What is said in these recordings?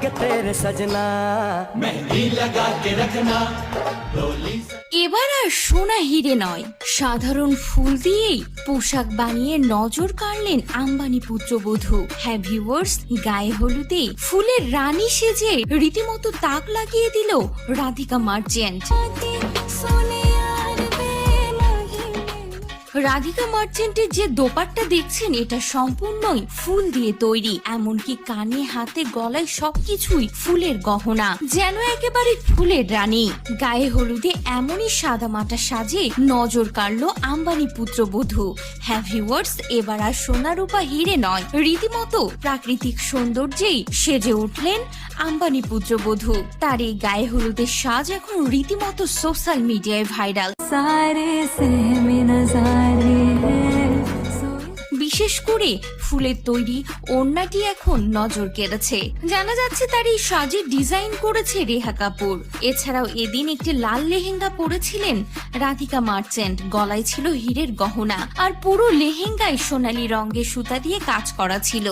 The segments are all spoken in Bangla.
के तेरे सजना मेहंदी लगा के रखना। এবার আর সোনা হিরে নয়, সাধারণ ফুল দিয়েই পোশাক বানিয়ে নজর কাড়লেন আম্বানি পুত্রবধূ। হ্যাঁ ভিউয়ার্স, গায়ে হলুদে ফুলের রানী সেজে রীতিমতো তাক লাগিয়ে দিল রাধিকা মার্চেন্ট। রাধিকা মার্চেন্টের যে দোপাট্টা দেখছেন এটা সম্পূর্ণই ফুল দিয়ে তৈরি, এমনকি কানে হাতে গলায় সবকিছুই ফুলের গহনা, যেন একেবারে ফুলের রানী। গায়ে হলুদে এমনই সাদা মাটা সাজে নজর কাড়লো আম্বানি পুত্রবধূ। হ্যাঁ ভিউয়ার্স, এবার আর সোনা রূপা হিরে নয়, রীতিমতো প্রাকৃতিক সৌন্দর্যেই সেজে উঠলেন আম্বানি পুত্রবধূ। তার এই গায়ে হলুদের সাজ এখন রীতিমতো সোশ্যাল মিডিয়ায় ভাইরাল। বিশেষ করে ফুলের তৈরি ওড়নাটি এখন নজর কেড়েছে। জানা যাচ্ছে তার এই সাজে ডিজাইন করেছে রেহা কাপুর। এছাড়াও এদিন একটি লাল লেহেঙ্গা পরেছিলেন রাধিকা মার্চেন্ট, গলায় ছিল হীরের গহনা, আর পুরো লেহেঙ্গায় সোনালী রঙের সুতা দিয়ে কাজ করা ছিল।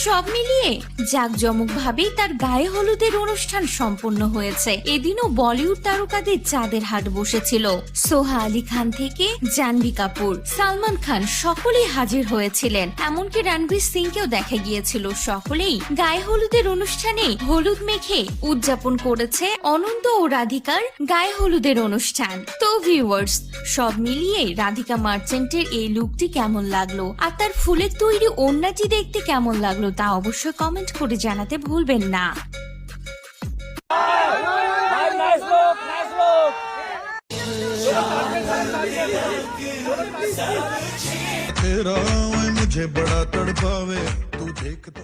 সব মিলিয়ে জাঁকজমক ভাবেই তার গায়ে হলুদের অনুষ্ঠান সম্পন্ন হয়েছে। এদিনও বলিউড তারকাদের চাঁদের হাট বসেছিল। সোহা আলী খান থেকে জাহ্নবী কাপুর, সালমান খান সকলেই হাজির হয়েছিলেন, এমনকি রণবীর সিংকেও দেখা গিয়েছিল। সকলেই গায়ে হলুদের অনুষ্ঠানে হলুদ মেখে উদযাপন করেছে অনন্ত ও রাধিকার গায়ে হলুদের অনুষ্ঠান। তো ভিউয়ার্স, সব মিলিয়ে রাধিকা মার্চেন্টের এই লুকটি কেমন লাগলো, আর তার ফুলের তৈরি ওড়নাটি দেখতে কেমন লাগলো তা অবশ্যই কমেন্ট করে জানাতে ভুলবেন না। तेरा मुझे बड़ा तड़पावे तू देख तो